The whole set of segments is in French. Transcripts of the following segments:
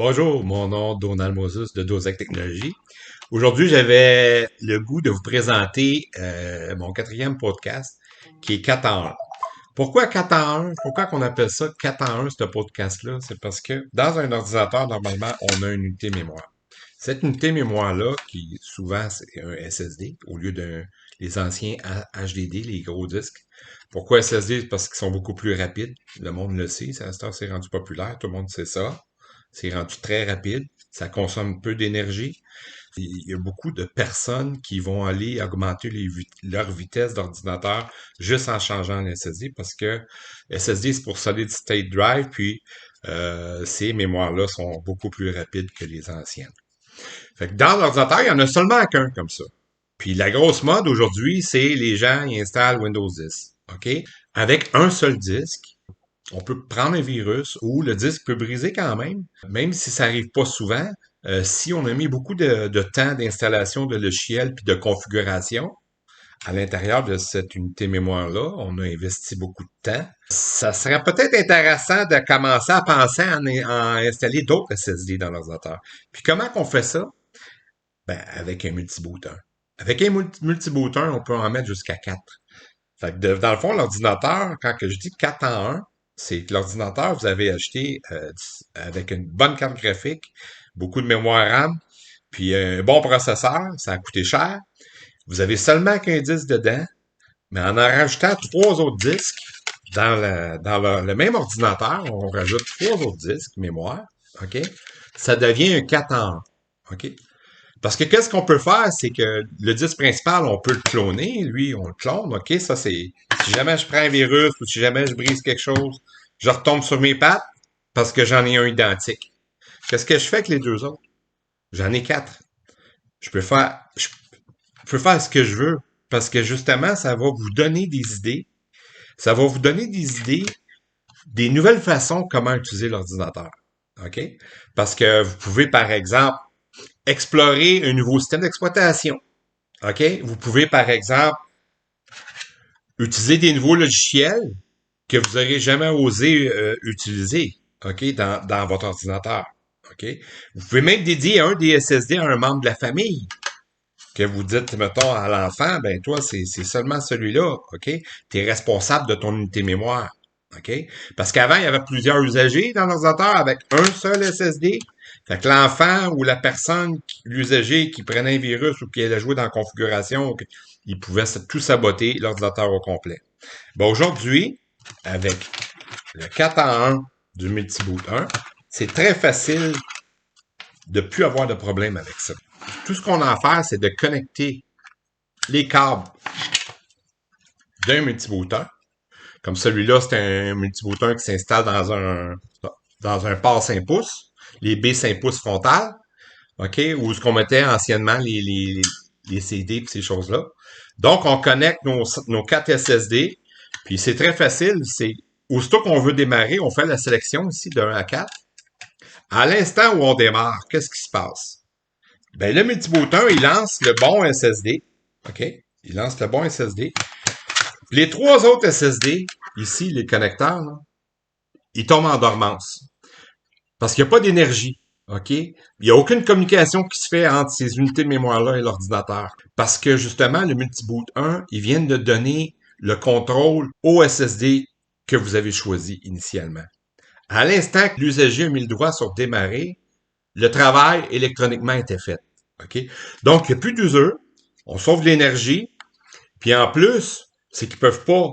Bonjour, mon nom est Donald Moses de Dosec Technologies. Aujourd'hui, j'avais le goût de vous présenter mon quatrième podcast qui est 4 en 1. Pourquoi 4 en 1? Pourquoi qu'on appelle ça 4 en 1, ce podcast-là? C'est parce que dans un ordinateur, normalement, on a une unité mémoire. Cette unité mémoire-là, qui souvent c'est un SSD, au lieu des anciens HDD, les gros disques. Pourquoi SSD? Parce qu'ils sont beaucoup plus rapides. Le monde le sait, ça c'est rendu populaire, tout le monde sait ça. C'est rendu très rapide, ça consomme peu d'énergie. Il y a beaucoup de personnes qui vont aller augmenter leur vitesse d'ordinateur juste en changeant le SSD parce que SSD, c'est pour Solid State Drive, puis ces mémoires-là sont beaucoup plus rapides que les anciennes. Fait que dans l'ordinateur, il y en a seulement qu'un comme ça. Puis la grosse mode aujourd'hui, c'est les gens ils installent Windows 10. OK? Avec un seul disque, on peut prendre un virus ou le disque peut briser quand même si ça arrive pas souvent. Si on a mis beaucoup de temps d'installation de logiciel puis de configuration à l'intérieur de cette unité mémoire-là, on a investi beaucoup de temps. Ça serait peut-être intéressant de commencer à penser à installer d'autres SSD dans l'ordinateur. Puis comment qu'on fait ça? Ben, avec un multibooter. Avec un multibooter, on peut en mettre jusqu'à 4. Fait que dans le fond, l'ordinateur, quand que je dis 4 en 1, c'est que l'ordinateur, vous avez acheté avec une bonne carte graphique, beaucoup de mémoire RAM, puis un bon processeur, ça a coûté cher. Vous avez seulement qu'un disque dedans, mais en rajoutant 3 autres disques dans le même ordinateur, on rajoute 3 autres disques mémoire, OK? Ça devient un 4 en 1, OK? Parce que qu'est-ce qu'on peut faire, c'est que le disque principal, on peut le cloner. Lui, on le clone. OK, ça c'est... Si jamais je prends un virus ou si jamais je brise quelque chose, je retombe sur mes pattes parce que j'en ai un identique. Qu'est-ce que je fais avec les 2 autres? J'en ai 4. Je peux faire ce que je veux parce que justement, ça va vous donner des idées. Ça va vous donner des idées, des nouvelles façons comment utiliser l'ordinateur. OK? Parce que vous pouvez, par exemple, explorer un nouveau système d'exploitation. OK? Vous pouvez, par exemple, utiliser des nouveaux logiciels que vous n'aurez jamais osé utiliser, OK, dans votre ordinateur. OK? Vous pouvez même dédier un des SSD à un membre de la famille. Que vous dites, mettons, à l'enfant, ben toi, c'est seulement celui-là, OK? Tu es responsable de ton unité mémoire. OK? Parce qu'avant, il y avait plusieurs usagers dans l'ordinateur avec un seul SSD. Fait que l'enfant ou la personne, l'usager qui prenait un virus ou qui allait jouer dans la configuration, il pouvait tout saboter l'ordinateur au complet. Ben aujourd'hui, avec le 4 en 1 du Multiboot 1, c'est très facile de ne plus avoir de problème avec ça. Tout ce qu'on a à faire, c'est de connecter les câbles d'un multibooter. Comme celui-là, c'est un multibooter qui s'installe dans un port 5 pouces, les B 5 pouces frontales, OK, ou ce qu'on mettait anciennement les CD et ces choses-là. Donc, on connecte nos 4 SSD, puis c'est très facile, c'est aussitôt qu'on veut démarrer, on fait la sélection ici de 1 à 4. À l'instant où on démarre, qu'est-ce qui se passe? Ben, le multibooter, il lance le bon SSD. OK? Il lance le bon SSD. Les 3 autres SSD, ici, les connecteurs, là, ils tombent en dormance. Parce qu'il n'y a pas d'énergie. OK? Il n'y a aucune communication qui se fait entre ces unités de mémoire-là et l'ordinateur. Parce que, justement, le Multiboot 1, ils viennent de donner le contrôle au SSD que vous avez choisi initialement. À l'instant que l'usager a mis le doigt sur démarrer, le travail électroniquement était fait. OK? Donc, il n'y a plus d'user, on sauve de l'énergie, puis en plus, c'est qu'ils ne peuvent pas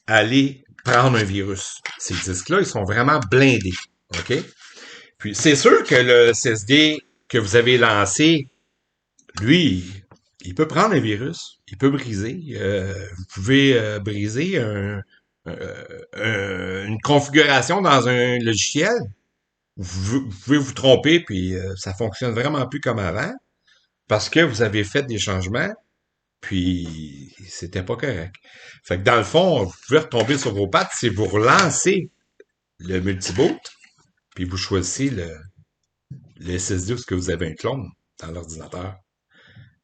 aller prendre un virus. Ces disques-là, ils sont vraiment blindés. OK? Puis, c'est sûr que le SSD que vous avez lancé, lui, il peut prendre un virus, il peut briser. Vous pouvez briser une configuration dans un logiciel. Vous pouvez vous tromper, puis ça fonctionne vraiment plus comme avant, parce que vous avez fait des changements, puis c'était pas correct. Fait que dans le fond, vous pouvez retomber sur vos pattes si vous relancez le multiboot, puis vous choisissez le SSD où ce que vous avez un clone dans l'ordinateur.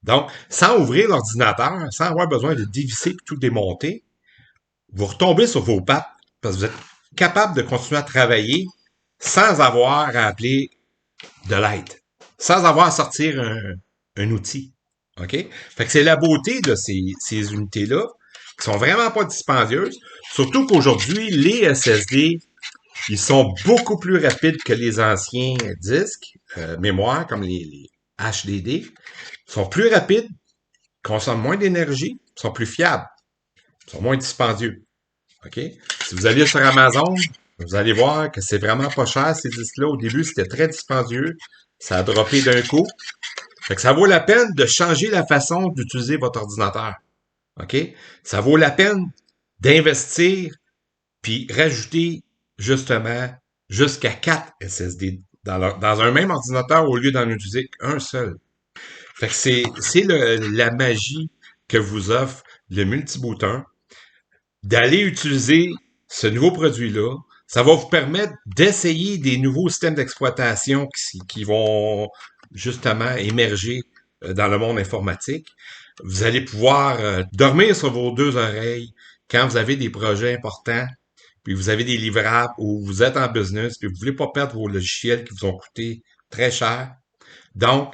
Donc, sans ouvrir l'ordinateur, sans avoir besoin de dévisser et tout démonter, vous retombez sur vos pattes parce que vous êtes capable de continuer à travailler sans avoir à appeler de l'aide, sans avoir à sortir un outil. OK? Fait que c'est la beauté de ces unités-là, qui sont vraiment pas dispendieuses, surtout qu'aujourd'hui, les SSD, ils sont beaucoup plus rapides que les anciens disques, mémoire, comme les HDD. Ils sont plus rapides, consomment moins d'énergie, sont plus fiables, sont moins dispendieux. OK? Si vous allez sur Amazon, vous allez voir que c'est vraiment pas cher, ces disques-là. Au début, c'était très dispendieux. Ça a droppé d'un coup. Fait que ça vaut la peine de changer la façon d'utiliser votre ordinateur. OK? Ça vaut la peine d'investir puis rajouter justement jusqu'à 4 SSD dans un même ordinateur au lieu d'en utiliser qu'un seul. Fait que c'est la magie que vous offre le multibooter, d'aller utiliser ce nouveau produit-là. Ça va vous permettre d'essayer des nouveaux systèmes d'exploitation qui vont justement émerger dans le monde informatique. Vous allez pouvoir dormir sur vos deux oreilles quand vous avez des projets importants, puis vous avez des livrables ou vous êtes en business, puis vous voulez pas perdre vos logiciels qui vous ont coûté très cher. Donc,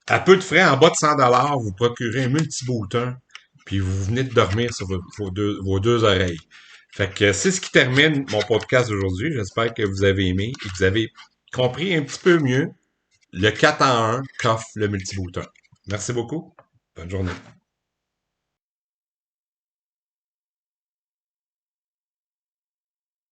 à peu de frais, en bas de 100 $, vous procurez un multibooter, puis vous venez de dormir sur vos deux oreilles. Fait que c'est ce qui termine mon podcast d'aujourd'hui. J'espère que vous avez aimé et que vous avez compris un petit peu mieux le 4 en 1 qu'offre le multibooter. Merci beaucoup. Bonne journée.